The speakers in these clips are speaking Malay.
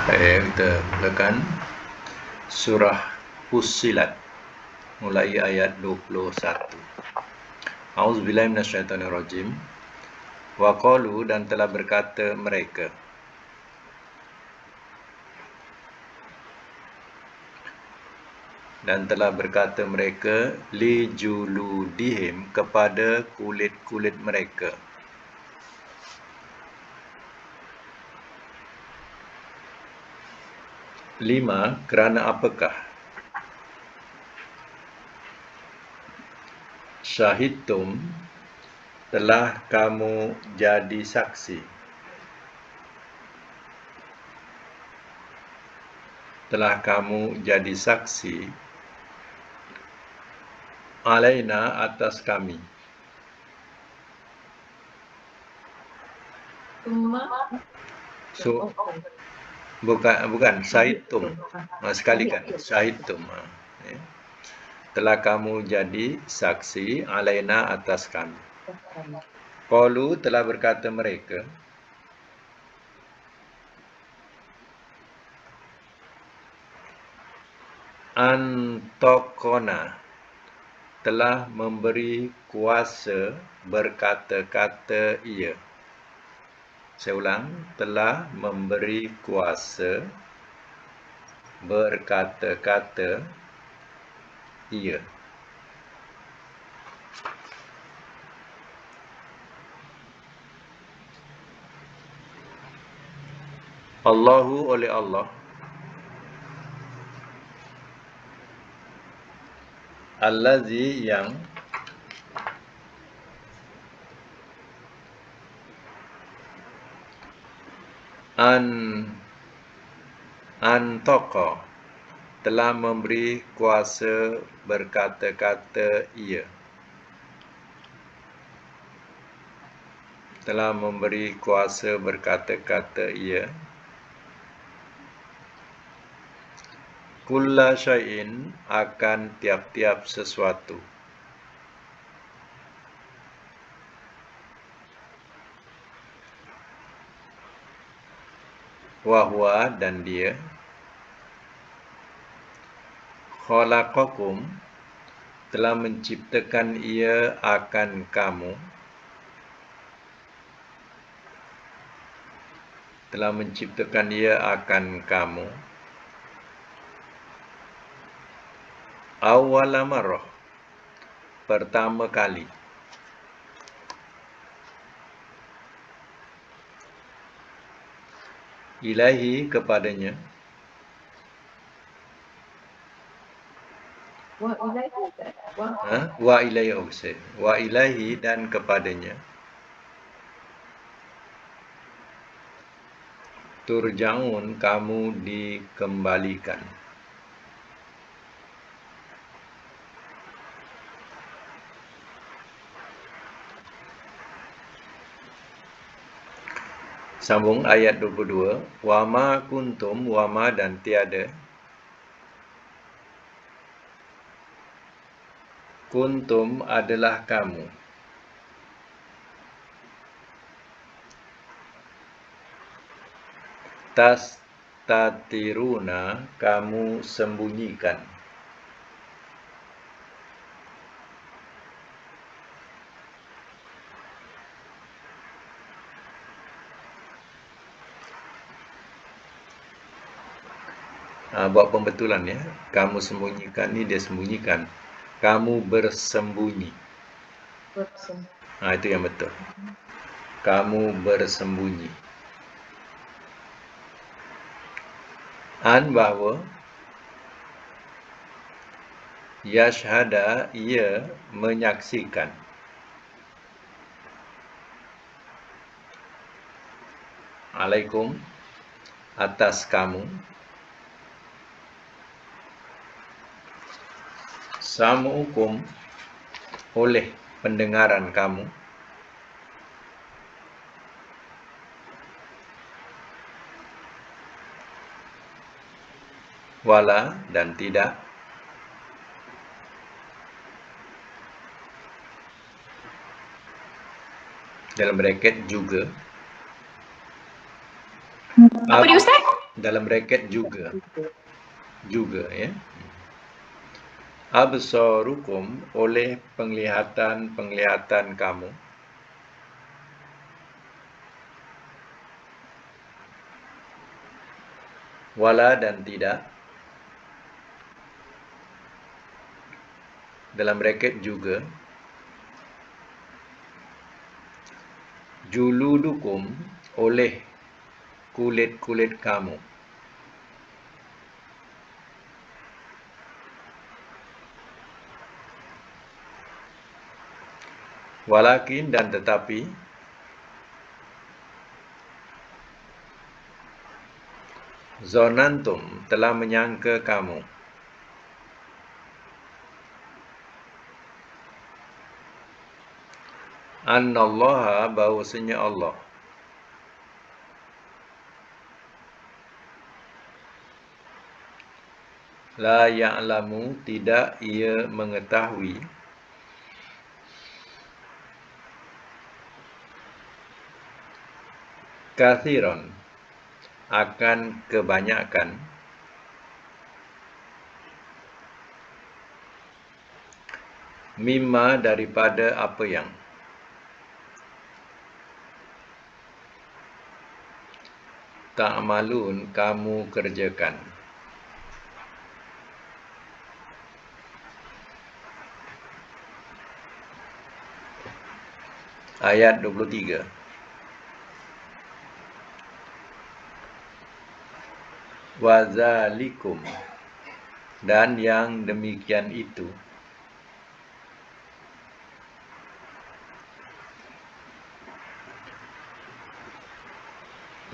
Baik, kita mulakan surah Fussilat mulai ayat 21. A'udzubillahi minasyaitonirrajim. Wa qalu, dan telah berkata mereka. Dan telah berkata mereka li juludihim, kepada kulit-kulit mereka. Lima, kerana apakah? Syahidtum, telah kamu jadi saksi. Telah kamu jadi saksi alaina, atas kami. So, bukan syahidtum, sekalikan syahidtum. Telah kamu jadi saksi alaina, atas kami. Qalu, telah berkata mereka. Antokona, telah memberi kuasa berkata-kata ia. Saya ulang, telah memberi kuasa berkata-kata ia. Allahu, oleh Allah, allazi, yang antoko, telah memberi kuasa berkata-kata ia. Telah memberi kuasa berkata-kata ia. Kulla syai'in, akan tiap-tiap sesuatu. Wahwa, dan dia. Khalaqakum, telah menciptakan ia akan kamu. Telah menciptakan ia akan kamu. Awwala marrah, pertama kali. Ilahi, kepadanya. Wa ilaihi, wa ilahi, dan kepadanya. Turja'un, kamu dikembalikan. Sambung ayat 22. Wama kuntum, wama, dan tiada. Kuntum, adalah kamu. Tastatiruna, kamu sembunyikan. Buat pembetulan ya. Kamu sembunyikan ni dia sembunyikan. Kamu bersembunyi. Itu yang betul. Kamu bersembunyi. Bahawa yashhada, ia menyaksikan. Alaikum, atas kamu. Sam'ukum, oleh pendengaran kamu. Wala, dan tidak. Dalam bracket juga. Apa dia Ustaz? Dalam bracket juga. Juga ya. Absarukum oleh penglihatan kamu. Wala dan tidak. Dalam bracket juga. Juludukum oleh kulit-kulit kamu. Walakin dan tetapi. Zonantum telah menyangka kamu. Annallaha bahwasanya Allah. La ya'lamu tidak ia mengetahui. Kathiron akan kebanyakan. Mimma daripada apa yang. Ta'malun kamu kerjakan. Ayat 23. Wazalikum dan yang demikian itu.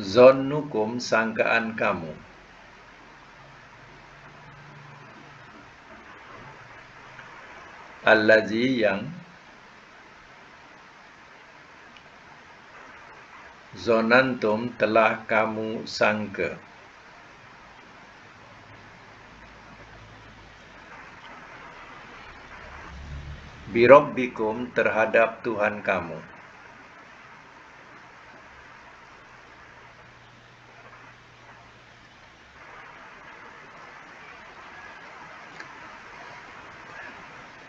Zonnukum sangkaan kamu. Allazi yang. Zonantum telah kamu sangka. Birabbikum terhadap Tuhan kamu.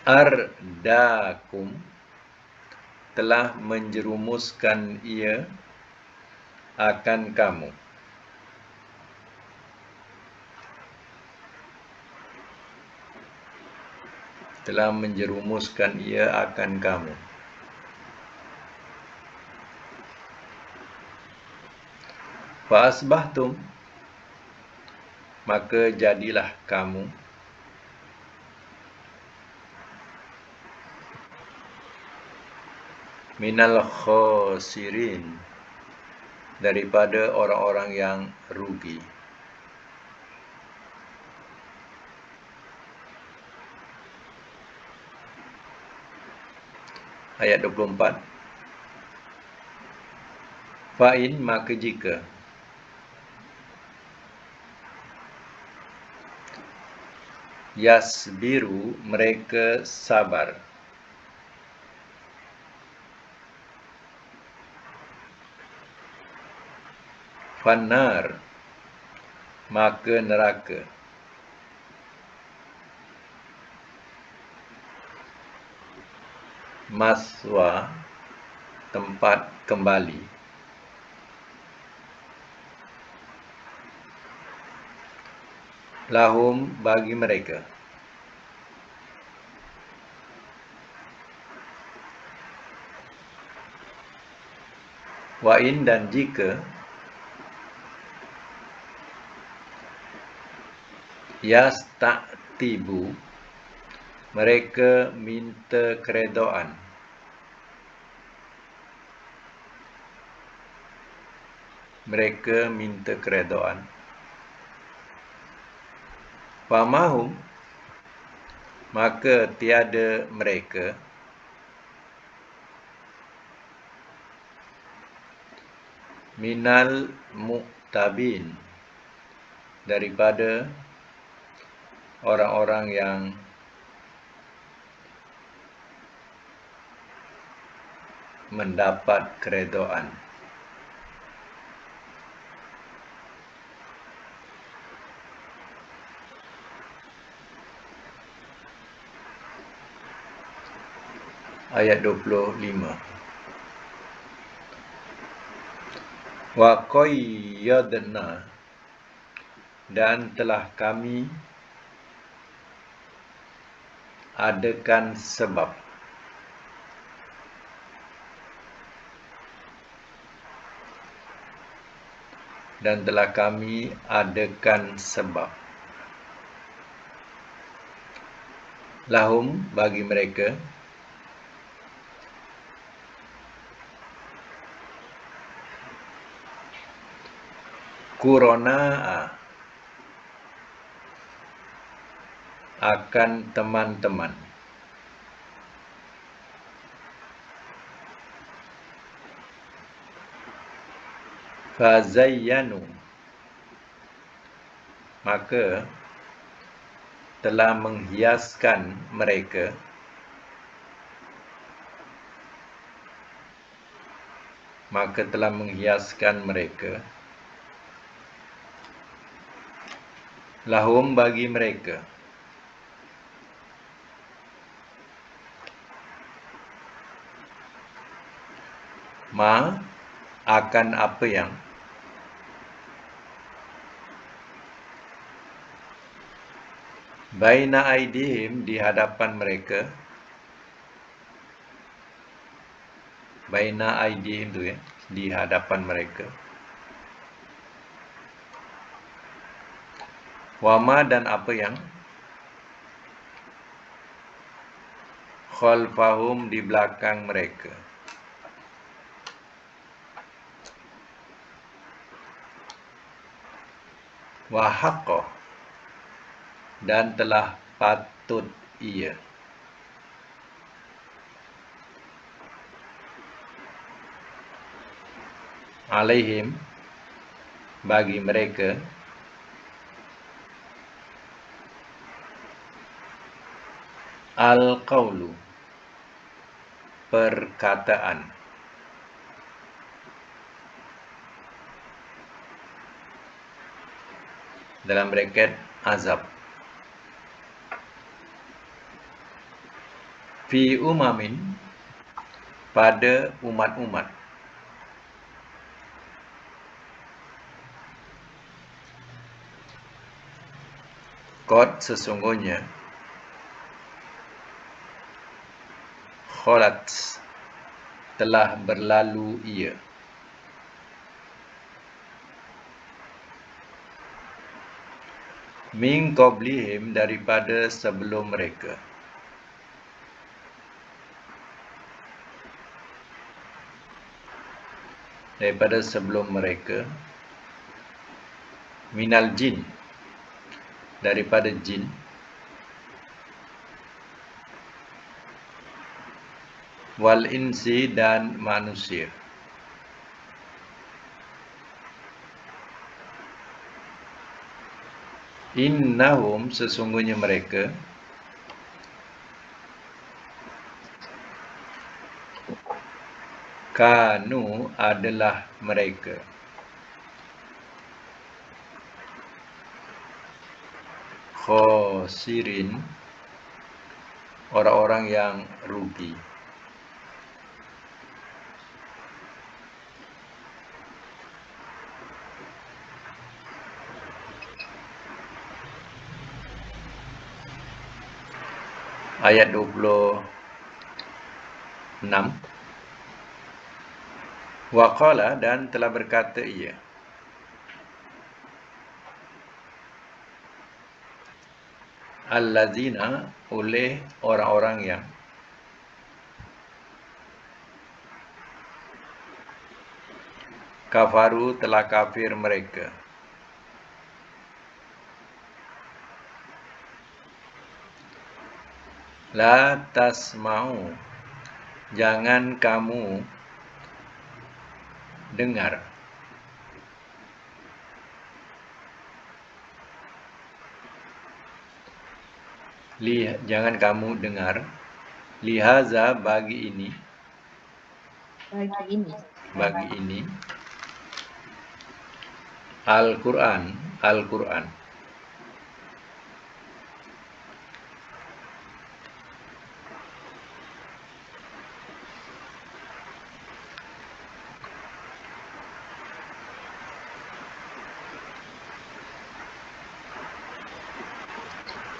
Ardakum telah menjerumuskan ia akan kamu. Telah menjerumuskan ia akan kamu. Fa asbahtum maka jadilah kamu. Minal khosirin daripada orang-orang yang rugi. Ayat 24. Fa'in maka jika. Yasbiru mereka sabar. Fannar maka neraka. Maswa tempat kembali. Lahum bagi mereka. Wa in dan jika. Yasta'tibu mereka minta keredaan. Mereka minta keredaan. Famahum maka tiada mereka. Minal mu'tabin daripada orang-orang yang mendapat keredaan. ayat 25. Wa qayyadna, dan telah kami adakan sebab. Dan telah kami adakan sebab. Lahum, bagi mereka, Qurana'a, akan teman-teman. Fazayyanu, maka telah menghiaskan mereka. Maka telah menghiaskan mereka. Lahum, bagi mereka, ma, akan apa yang, baina aidihim, di hadapan mereka. Baina aidihim tu di hadapan mereka. Wama, dan apa yang, khalfahum, di belakang mereka. Wa haqqa, dan telah patut ia. Alaihim, bagi mereka, al-qawlu, perkataan. Dalam braket azab. Fi umamin, pada umat-umat. Qad, sesungguhnya, kholat, telah berlalu ia. Min qablihim, daripada sebelum mereka. Daripada sebelum mereka. Minal jin, daripada jin. Wal insi, dan manusia. Innahum, sesungguhnya mereka, kanu, adalah mereka, khosirin, orang-orang yang rugi. Ayat 26. Waqala, dan telah berkata ia. Allazina, oleh orang-orang yang, kafaru, telah kafir mereka. La tasma'u, jangan kamu dengar. Jangan kamu dengar. Lihaza, bagi ini. Bagi ini. Al-Quran, Al-Quran.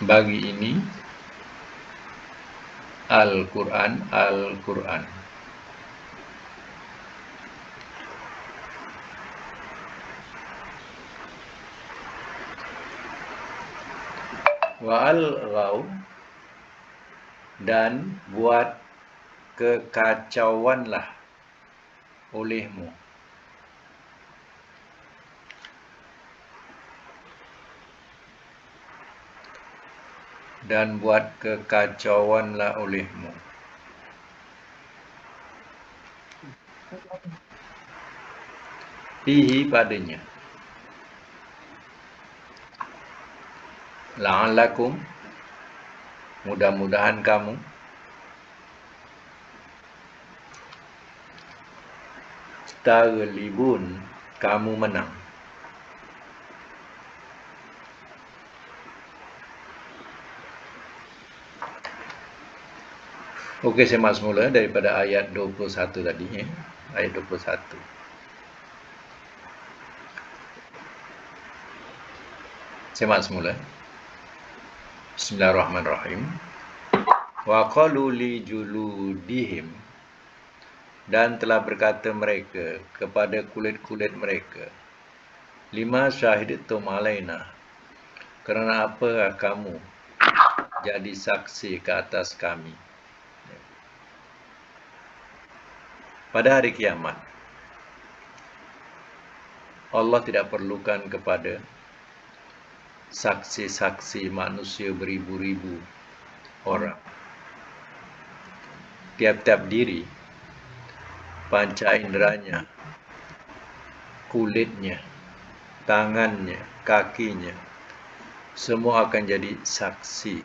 Bagi ini Al-Quran, Al-Quran. Wa al-ghaw, dan buat kekacauanlah olehmu. Dan buat kekacauanlah olehmu. Fihi, padanya. La'allakum, mudah-mudahan kamu. Taghlibun, kamu menang. Okey, saya mak semula daripada ayat 21 tadi. Ayat 21. Saya mak semula. Bismillahirrahmanirrahim. Wa qalu li juludihim, dan telah berkata mereka kepada kulit-kulit mereka, lima syahidtum alaina, kerana apa kamu jadi saksi ke atas kami. Pada hari kiamat, Allah tidak perlukan kepada saksi-saksi manusia beribu-ribu orang. Tiap-tiap diri, panca inderanya, kulitnya, tangannya, kakinya, semua akan jadi saksi.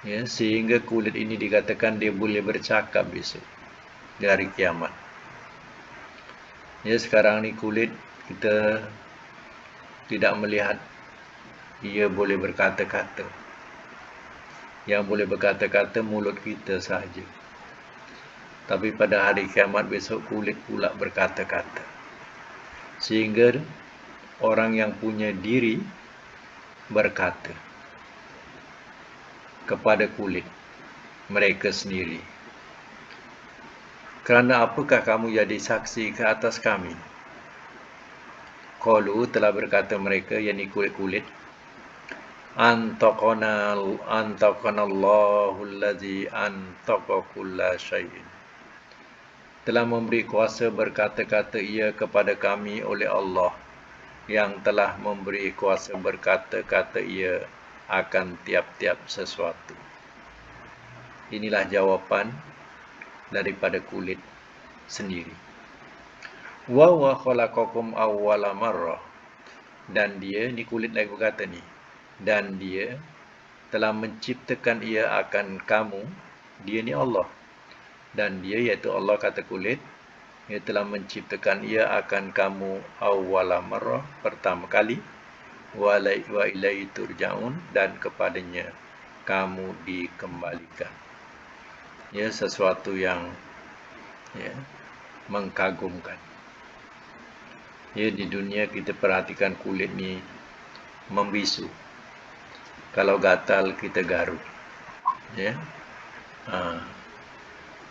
Ya, sehingga kulit ini dikatakan dia boleh bercakap besok di hari kiamat. Ya, sekarang ni kulit kita tidak melihat ia boleh berkata-kata. Yang boleh berkata-kata mulut kita sahaja. Tapi pada hari kiamat besok kulit pula berkata-kata. Sehingga orang yang punya diri berkata kepada kulit mereka sendiri, kerana apakah kamu jadi saksi ke atas kami? Qalu, telah berkata mereka, yakni kulit-kulit, Antaqanallahu allazi antaqa kulla syai'in. Telah memberi kuasa berkata-kata ia kepada kami oleh Allah, yang telah memberi kuasa berkata-kata ia akan tiap-tiap sesuatu. Inilah jawapan daripada kulit sendiri. Wa huwa khalaqakum awwala marrah, dan dia, ni kulit lagi berkata ni, dan dia telah menciptakan ia akan kamu, dia ni Allah, dan dia iaitu Allah kata kulit, ia telah menciptakan ia akan kamu awwala marrah, pertama kali, wa ilaihi turja'un, dan kepadanya kamu dikembalikan. Ya, sesuatu yang mengkagumkan. Ya, di dunia kita perhatikan kulit ni membisu. Kalau gatal kita garuk. Ya.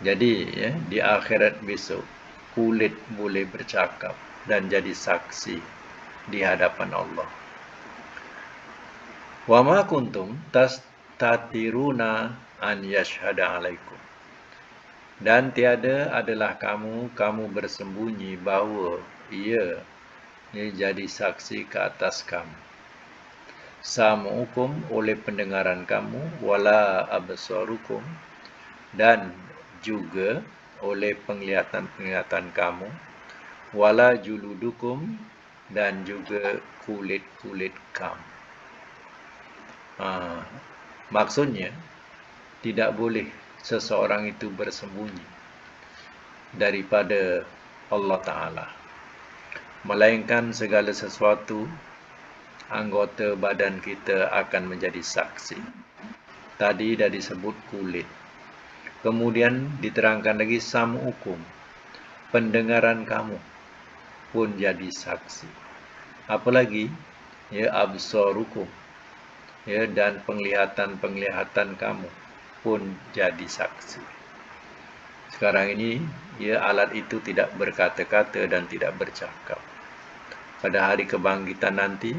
Jadi ya, di akhirat besok kulit boleh bercakap dan jadi saksi di hadapan Allah. Wa ma kuntum tastatiruna an yashhada alaikum. Dan tiada adalah kamu bersembunyi bahawa ia jadi saksi ke atas kamu. Sam'ukum, oleh pendengaran kamu, wala absarukum, dan juga oleh penglihatan kamu, wala juludukum, dan juga kulit-kulit kamu. Maksudnya, tidak boleh seseorang itu bersembunyi daripada Allah Ta'ala, melainkan segala sesuatu anggota badan kita akan menjadi saksi. Tadi dah disebut kulit. Kemudian diterangkan lagi sam'ukum, pendengaran kamu pun jadi saksi. Apalagi? Ya, absarukum, ya, dan penglihatan-penglihatan kamu pun jadi saksi. Sekarang ini, ya, alat itu tidak berkata-kata dan tidak bercakap. Pada hari kebangkitan nanti,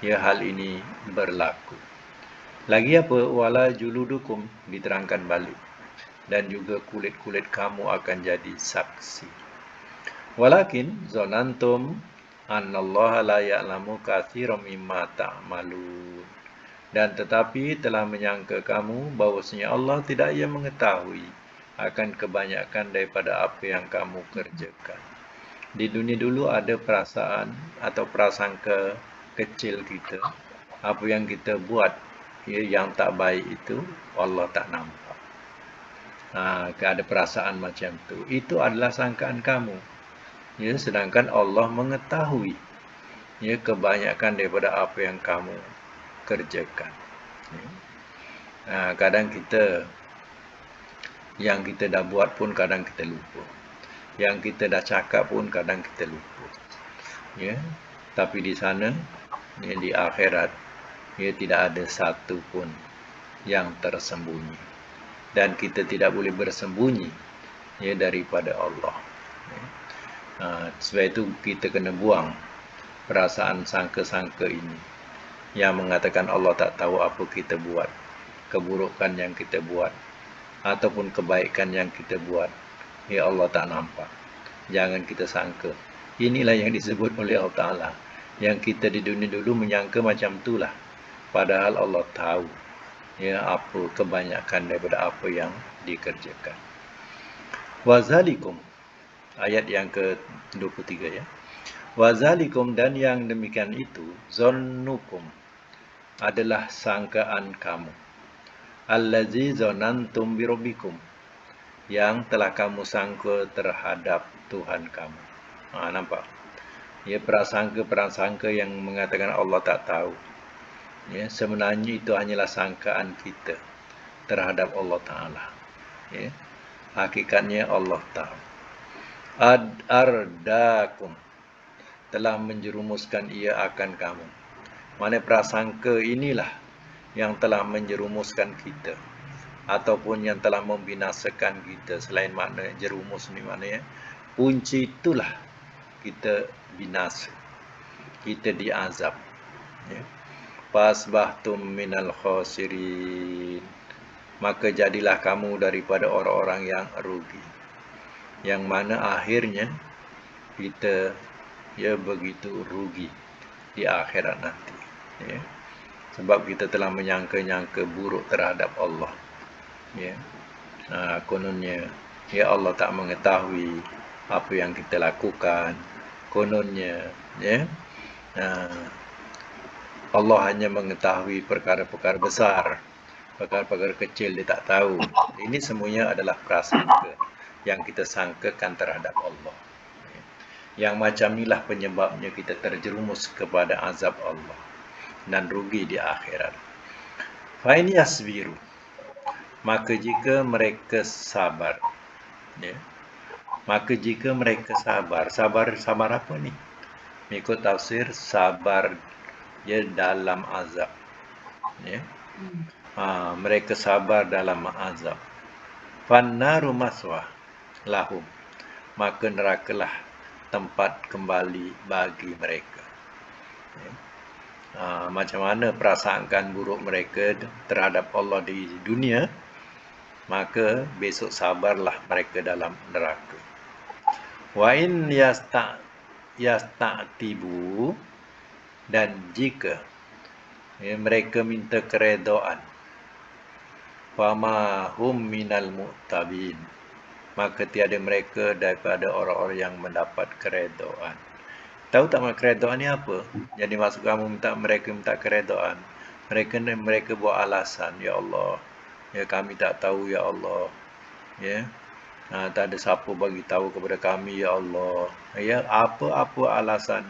ya, hal ini berlaku. Lagi apa? Wala juludukum, diterangkan balik. Dan juga kulit-kulit kamu akan jadi saksi. Walakin zonantum annallaha la ya'lamu katsiran mimma ta'malun. Dan tetapi telah menyangka kamu bahwasanya Allah tidak ia mengetahui akan kebanyakan daripada apa yang kamu kerjakan. Di dunia dulu ada perasaan atau prasangka kecil kita, apa yang kita buat, ya, yang tak baik itu Allah tak nampak. Ada perasaan macam tu. Itu adalah sangkaan kamu. Ya, sedangkan Allah mengetahui, ya, kebanyakan daripada apa yang kamu kerjakan. Kadang kita yang kita dah buat pun kadang kita lupa. Yang kita dah cakap pun kadang kita lupa. Ya, tapi di sana, ya, di akhirat, ya, tidak ada satu pun yang tersembunyi. Dan kita tidak boleh bersembunyi, ya, daripada Allah. Sebab itu kita kena buang perasaan sangka-sangka ini yang mengatakan Allah tak tahu apa kita buat, keburukan yang kita buat, ataupun kebaikan yang kita buat, ya, Allah tak nampak. Jangan kita sangka. Inilah yang disebut oleh Allah Ta'ala. Yang kita di dunia dulu menyangka macam itulah. Padahal Allah tahu, ya, apa kebanyakan daripada apa yang dikerjakan. Wazalikum, ayat yang ke-23, ya. Wazalikum, dan yang demikian itu, zonnukum, adalah sangkaan kamu. Allazi zonantum birabbikum, yang telah kamu sangka terhadap Tuhan kamu. Nampak? Ya, prasangka yang mengatakan Allah tak tahu. Ya, sebenarnya itu hanyalah sangkaan kita terhadap Allah Ta'ala. Ya, hakikatnya Allah tahu. Ardakum, telah menjerumuskan ia akan kamu. Mana prasangka inilah yang telah menjerumuskan kita, ataupun yang telah membinasakan kita. Selain makna jerumus ni maknanya kunci itulah kita binasa, kita diazab, ya. Fasbahtum minal khasirin, maka jadilah kamu daripada orang-orang yang rugi, yang mana akhirnya kita, ya, begitu rugi di akhirat nanti, ya. Sebab kita telah menyangka-nyangka buruk terhadap Allah, ya. Kononnya, ya, Allah tak mengetahui apa yang kita lakukan. Kononnya, ya, Allah hanya mengetahui perkara-perkara besar, perkara-perkara kecil dia tak tahu. Ini semuanya adalah prasangka yang kita sangkakan terhadap Allah. Yang macam inilah penyebabnya kita terjerumus kepada azab Allah dan rugi di akhirat. Fa in yasbiru, maka jika mereka sabar, ya. Maka jika mereka sabar apa ni? Mengikut tafsir, sabar, ya, dalam azab, ya. Mereka sabar dalam azab. Fannaru maswah lahum, maka nerakalah tempat kembali bagi mereka. Ya. Macam mana prasangkaan buruk mereka terhadap Allah di dunia, maka besok sabarlah mereka dalam neraka. Wa in yasta'tibu, dan jika, ya, mereka minta keredaan, fama hum minal mu'tabin, maka tiada mereka daripada orang-orang yang mendapat keredaan. Tahu tak keredaan ni apa? Jadi maksud kamu mereka minta keredaan, mereka buat alasan, ya Allah, ya, kami tak tahu, ya Allah, ya, tak ada siapa bagi tahu kepada kami, ya Allah, ya, apa-apa alasan,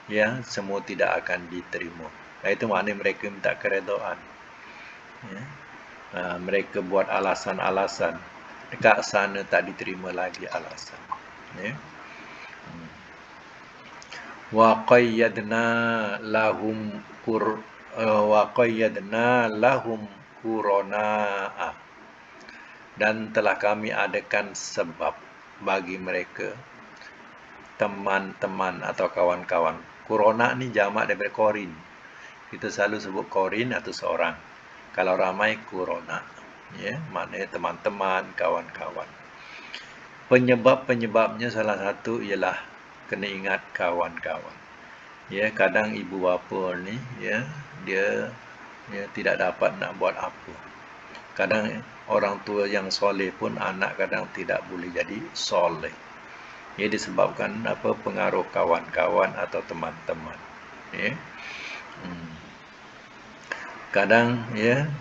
ya, semua tidak akan diterima. Itu maknanya mereka minta keredaan, ya. Mereka buat alasan-alasan, dekat sana tak diterima lagi alasan, ya. Wa qayyadna lahum wa qayyadna lahum qurana'a, dan telah kami adakan sebab bagi mereka teman-teman atau kawan-kawan. Qurana ni jamak daripada qarin. Kita selalu sebut qarin atau seorang. Kalau ramai qurana, ya, maknanya teman-teman, kawan-kawan. Penyebab-penyebabnya salah satu ialah kena ingat kawan-kawan. Ya, kadang ibu bapa ni, ya, dia tidak dapat nak buat apa. Kadang orang tua yang soleh pun anak kadang tidak boleh jadi soleh. Ia disebabkan apa, pengaruh kawan-kawan atau teman-teman. Ya. Kadang ya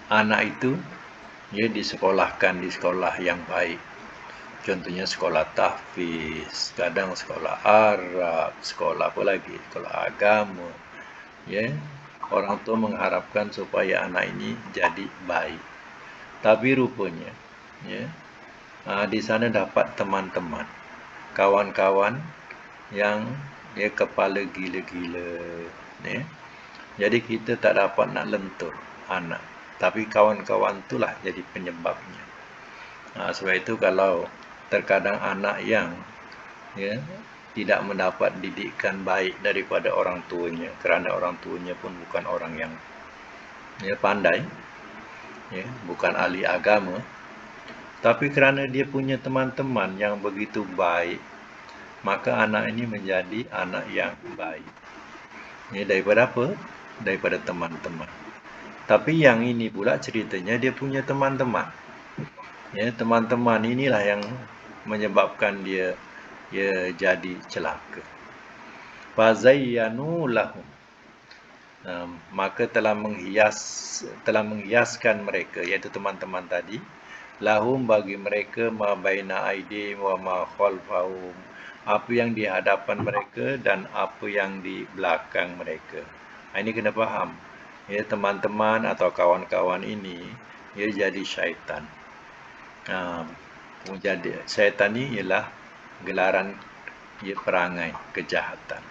anak itu disekolahkan di sekolah yang baik. Contohnya sekolah tahfiz, kadang sekolah Arab, sekolah apa lagi, sekolah agama. Ya, orang tua mengharapkan supaya anak ini jadi baik. Tapi rupanya, ya, di sana dapat teman-teman, kawan-kawan yang kepala gila-gila. Ya. Jadi kita tak dapat nak lentur anak. Tapi kawan-kawan itulah jadi penyebabnya. Sebab itu kalau terkadang anak yang tidak mendapat didikan baik daripada orang tuanya, kerana orang tuanya pun bukan orang yang pandai, bukan ahli agama, tapi kerana dia punya teman-teman yang begitu baik, maka anak ini menjadi anak yang baik. Daripada apa? Daripada teman-teman. Tapi yang ini pula ceritanya dia punya teman-teman. Teman-teman inilah yang menyebabkan dia jadi celaka. Fazayyanu lahum, maka telah menghiaskan mereka, iaitu teman-teman tadi, lahum bagi mereka, ma baina aidihim wa ma khalfahum, apa yang di hadapan mereka dan apa yang di belakang mereka. Ini kena faham. Teman-teman atau kawan-kawan ini jadi syaitan. Jadi syaitan ini ialah gelaran perangai kejahatan.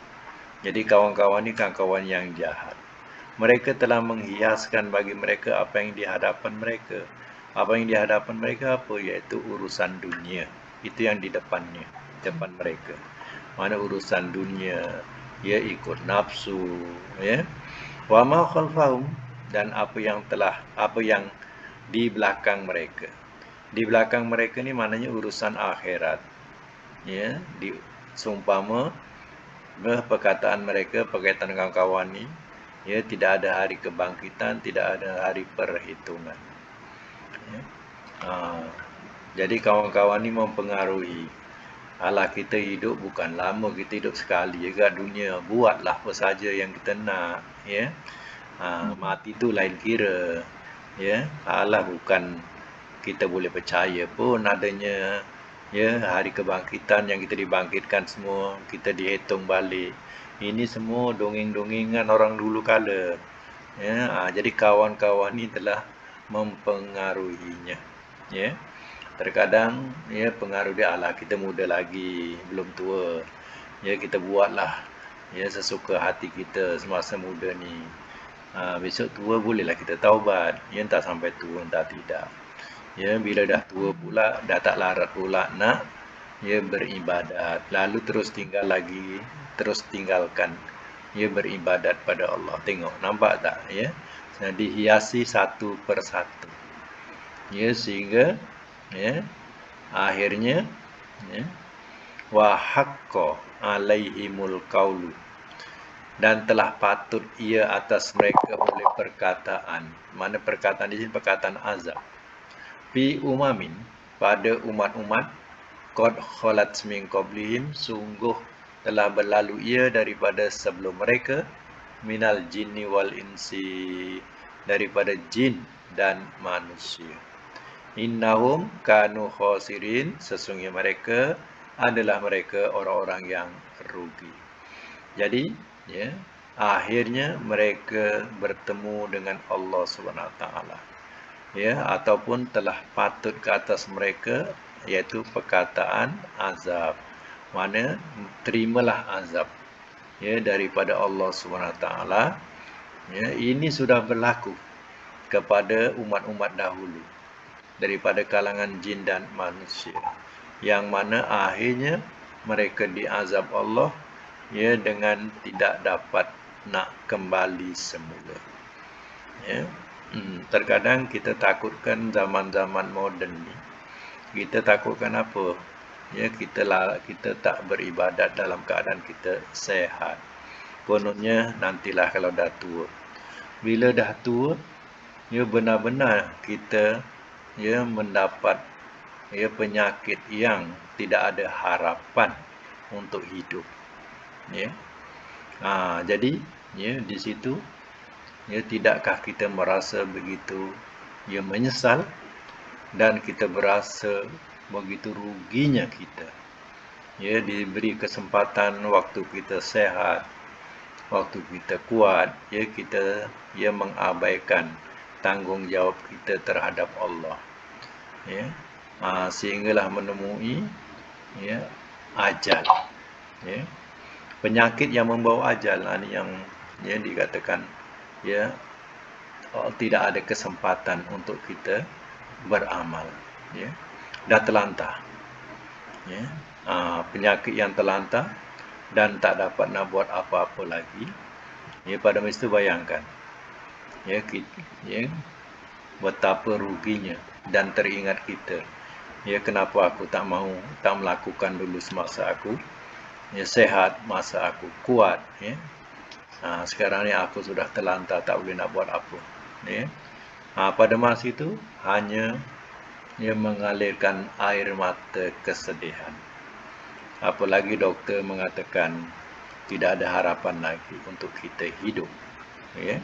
Jadi kawan-kawan ini kan kawan yang jahat. Mereka telah menghiaskan bagi mereka apa yang di hadapan mereka. Apa yang di hadapan mereka apa? Iaitu urusan dunia. Itu yang di depannya, depan mereka. Mana urusan dunia, ikut nafsu, wa ma khalfahum, dan apa yang di belakang mereka. Di belakang mereka ni maknanya urusan akhirat. Seumpama perkataan mereka berkaitan dengan kawan ni, tidak ada hari kebangkitan, tidak ada hari perhitungan. Jadi kawan-kawan ni mempengaruhi. Alah, kita hidup bukan lama, kita hidup sekali kat dunia. Buatlah apa saja yang kita nak. Mati tu lain kira. Alah, bukan kita boleh percaya pun adanya hari kebangkitan, yang kita dibangkitkan semua, kita dihitung balik. Ini semua dongeng-dongengan orang dulu kala. Jadi kawan-kawan ni telah mempengaruhinya. Terkadang pengaruh dia, alah, kita muda lagi, belum tua. Kita buatlah sesuka hati kita semasa muda ni. Besok tua bolehlah kita taubat. Tak sampai tua, entah tidak. Bila dah tua pula, dah tak larat pula nak beribadat, lalu terus tinggalkan beribadat pada Allah. Tengok, nampak tak? Dihiasi satu persatu. Sehingga akhirnya wa haqqa alaihimul qaulu, dan telah patut ia atas mereka oleh perkataan. Mana perkataan di sini? Perkataan azab. Fi umamin, pada umat-umat, qad khalat min qablihim, sungguh telah berlalu ia daripada sebelum mereka, minal jinni wal insi, daripada jin dan manusia. Innahum kanu khasirin, sesungguhnya mereka adalah orang-orang yang rugi. Jadi akhirnya mereka bertemu dengan Allah SWT. Ataupun telah patut ke atas mereka, iaitu perkataan azab. Mana terimalah azab. ya daripada Allah SWT, ya ini sudah berlaku kepada umat-umat dahulu daripada kalangan jin dan manusia, yang mana akhirnya mereka diazab Allah ya dengan tidak dapat nak kembali semula. Ya. Terkadang kita takutkan zaman-zaman moden ni. Kita takutkan apa? Ya, kita tak beribadat dalam keadaan kita sehat. Kononnya nantilah kalau dah tua. Bila dah tua, ya benar-benar kita ya mendapat ya penyakit yang tidak ada harapan untuk hidup. Ya. Jadi ya di situ ya tidakkah kita merasa begitu ya menyesal dan kita berasa begitu ruginya kita ya diberi kesempatan waktu kita sehat, waktu kita kuat, ya kita ya mengabaikan tanggungjawab kita terhadap Allah, ya sehinggalah menemui ya ajal, ya penyakit yang membawa ajal. Ini yang ya dikatakan ya tidak ada kesempatan untuk kita beramal, ya dah terlantar, ya penyakit yang terlantar dan tak dapat nak buat apa-apa lagi. Ya pada masa itu bayangkan ya betapa ruginya, dan teringat kita ya kenapa aku tak melakukan dulu semasa aku ya sehat, masa aku kuat, ya sekarang ni aku sudah terlantar, tak boleh nak buat apa, ya pada masa itu hanya ya mengalirkan air mata kesedihan. Apalagi doktor mengatakan tidak ada harapan lagi untuk kita hidup, ya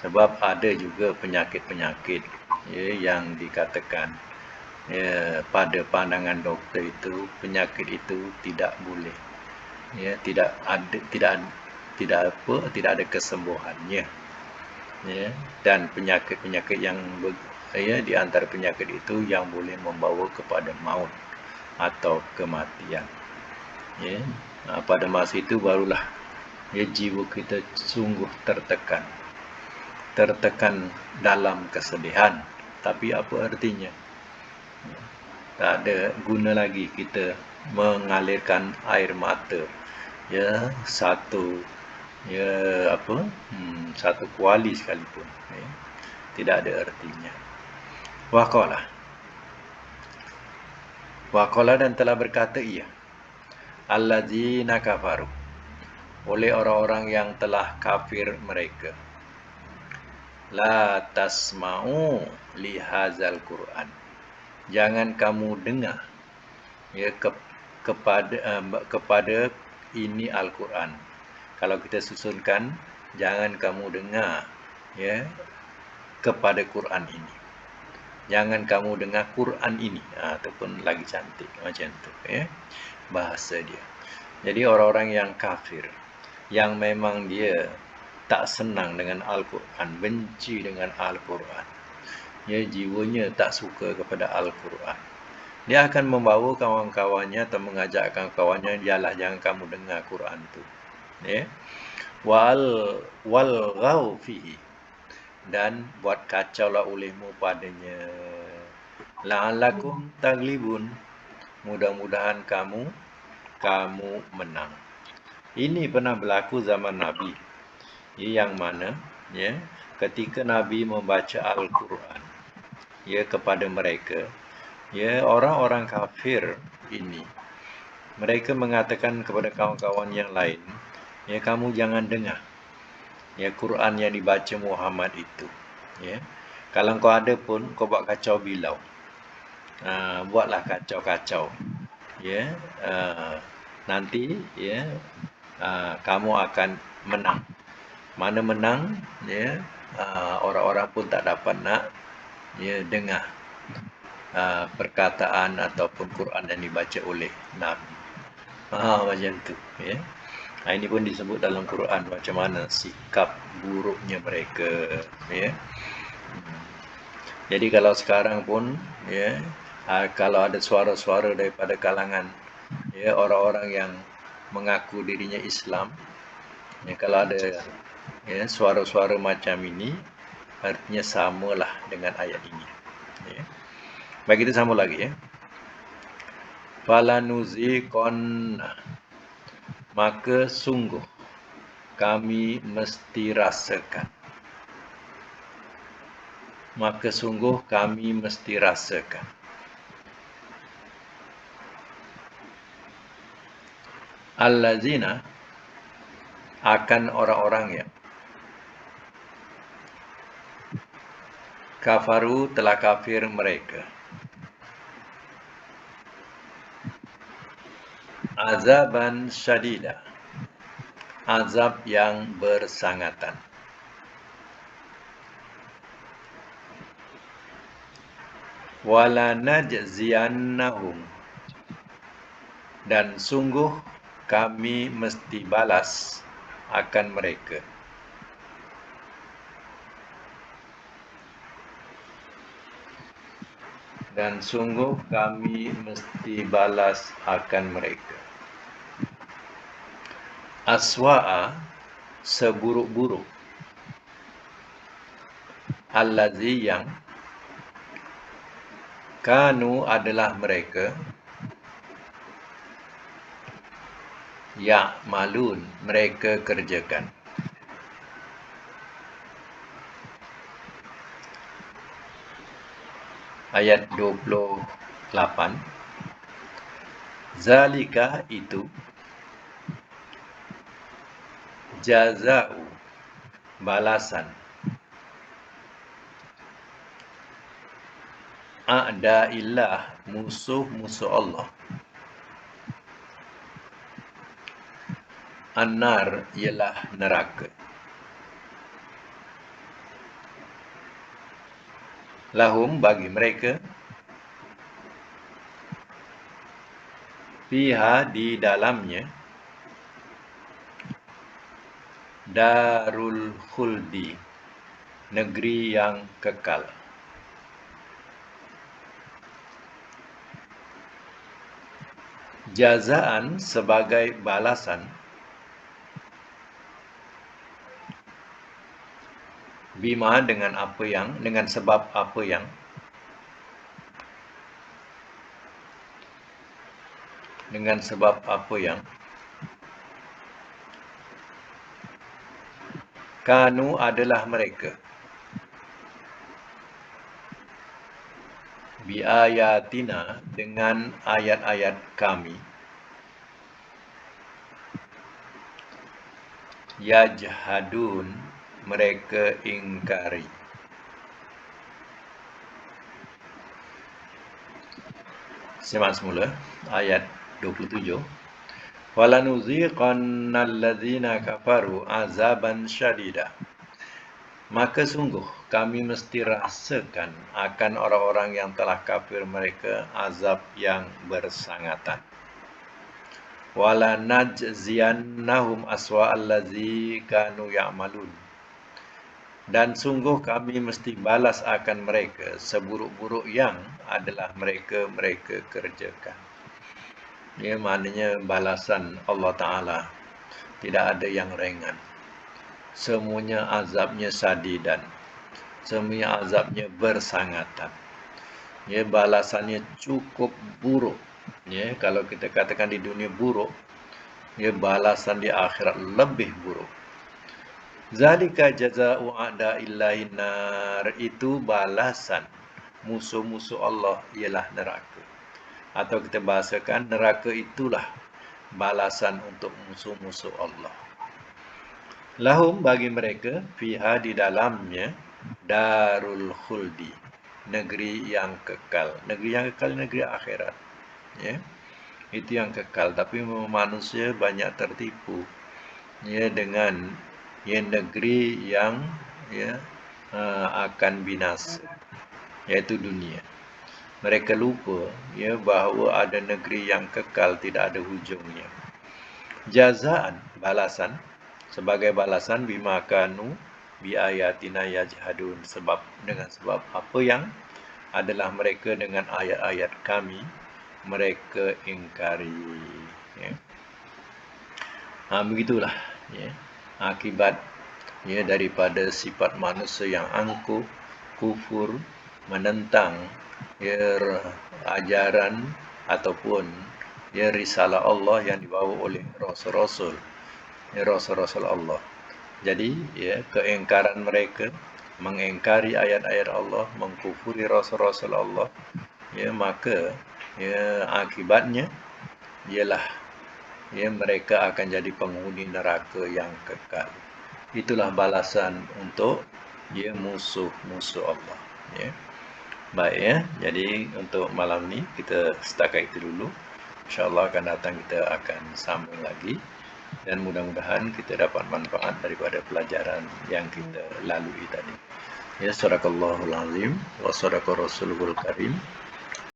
sebab ada juga penyakit-penyakit ya yang dikatakan ya pada pandangan doktor itu penyakit itu tidak boleh, ya tidak ada kesembuhannya, ya dan penyakit-penyakit yang ya di antara penyakit itu yang boleh membawa kepada maut atau kematian. Ya, pada masa itu barulah ya jiwa kita sungguh tertekan dalam kesedihan. Tapi apa artinya? Tak ada guna lagi kita mengalirkan air mata ya satu kuali sekalipun, ya. Tidak ada artinya. Waqala dan telah berkata ia alladzina kafaru, oleh orang-orang yang telah kafir mereka, la tasma'u li hadzal Qur'an, jangan kamu dengar ya kepada ini Al-Quran. Kalau kita susunkan, jangan kamu dengar ya kepada Quran ini, jangan kamu dengar Quran ini, ataupun lagi cantik macam tu ya bahasa dia. Jadi orang-orang yang kafir, yang memang dia tak senang dengan Al-Quran, benci dengan Al-Quran, ya jiwanya tak suka kepada Al-Quran, dia akan membawa kawan-kawannya atau mengajak kawan-kawannya, jangan kamu dengar Quran tu, ya wal ghaw fihi, dan buat kacaulah olehmu padanya, la'allakum taglibun, mudah-mudahan kamu menang. Ini pernah berlaku zaman Nabi, yang mana ya ketika Nabi membaca Al-Quran ya kepada mereka, ya orang-orang kafir ini, mereka mengatakan kepada kawan-kawan yang lain, ya kamu jangan dengar ya Quran yang dibaca Muhammad itu, ya kalau kau ada pun kau buat kacau bilau, buatlah kacau-kacau, ya nanti ya kamu akan menang. Mana menang ya orang-orang pun tak dapat nak ya dengar perkataan ataupun Quran yang dibaca oleh Nabi. Macam tu ya. Ini pun disebut dalam Quran macam mana sikap buruknya mereka, ya. Jadi kalau sekarang pun ya kalau ada suara-suara daripada kalangan ya orang-orang yang mengaku dirinya Islam, Ya, kalau ada ya, suara-suara macam ini, artinya samalah dengan ayat ini. Ya. Baik, kita sambung lagi ya. Falanuziqonna, maka sungguh kami mesti rasakan. Maka sungguh kami mesti rasakan. Allazina, akan orang-orang yang kafaru, telah kafir mereka. Azaban syadida, azab yang bersangatan. Wala najziyannahum, dan sungguh kami mesti balas akan mereka. Dan sungguh kami mesti balas akan mereka. Aswa'a, seburuk-buruk. Allazi, yang kanu, adalah mereka, ya'malun, mereka kerjakan. Ayat 28. Zalika, itu, jaza'u, balasan, a'da'illah, musuh-musuh Allah. An-nar, ialah neraka. Lahum, bagi mereka, fiha, di dalamnya, darul khuldi, negeri yang kekal. Jazaan, sebagai balasan, bima, dengan apa yang, dengan sebab apa yang, dengan sebab apa yang, kanu, adalah mereka, biayatina, dengan ayat-ayat kami, yajhadun, mereka ingkari. Simak semula ayat 27. Walanuziqannal ladzina kafaru azaban syadida, maka sungguh kami mesti rasakan akan orang-orang yang telah kafir mereka azab yang bersangatan. Wala najziyannahum aswa'al ladzi kanu ya'malun, dan sungguh kami mesti balas akan mereka seburuk-buruk yang adalah mereka kerjakan. Ia maknanya balasan Allah Ta'ala tidak ada yang ringan. Semuanya azabnya sadidan, semuanya azabnya bersangatan. Ya, balasannya cukup buruk. Ya, kalau kita katakan di dunia buruk, ya, balasan di akhirat lebih buruk. Zalika jazaa'u a'da'illahin nar, itu balasan musuh-musuh Allah ialah neraka. Atau kita bahasakan neraka itulah balasan untuk musuh-musuh Allah. Lahum, bagi mereka, fiha, di dalamnya, darul khuldi, negeri yang kekal. Negeri yang kekal, negeri akhirat. Ya, itu yang kekal. Tapi manusia banyak tertipu, ya, dengan ya, negeri yang ya akan binasa, yaitu dunia. Mereka lupa ya bahawa ada negeri yang kekal, tidak ada hujungnya. Jazaan, balasan, sebagai balasan, bima kanu biayatina yajhadun, dengan sebab apa yang adalah mereka dengan ayat-ayat kami mereka ingkari. Ya. Begitulah. Ya. akibat ya daripada sifat manusia yang angkuh, kufur, menentang ya ajaran ataupun ya risalah Allah yang dibawa oleh rasul-rasul, ya rasul-rasul Allah. Jadi ya keingkaran mereka, mengingkari ayat-ayat Allah, mengkufuri rasul-rasul Allah, ya maka ya akibatnya ialah ya mereka akan jadi penghuni neraka yang kekal. Itulah balasan untuk ya musuh-musuh Allah, ya. Baik ya. Jadi untuk malam ni kita setakat itu dulu. InsyaAllah akan datang kita akan sambung lagi dan mudah-mudahan kita dapat manfaat daripada pelajaran yang kita lalui tadi. Ya, sadaqallahul azim wa sadaqa rasulul karim.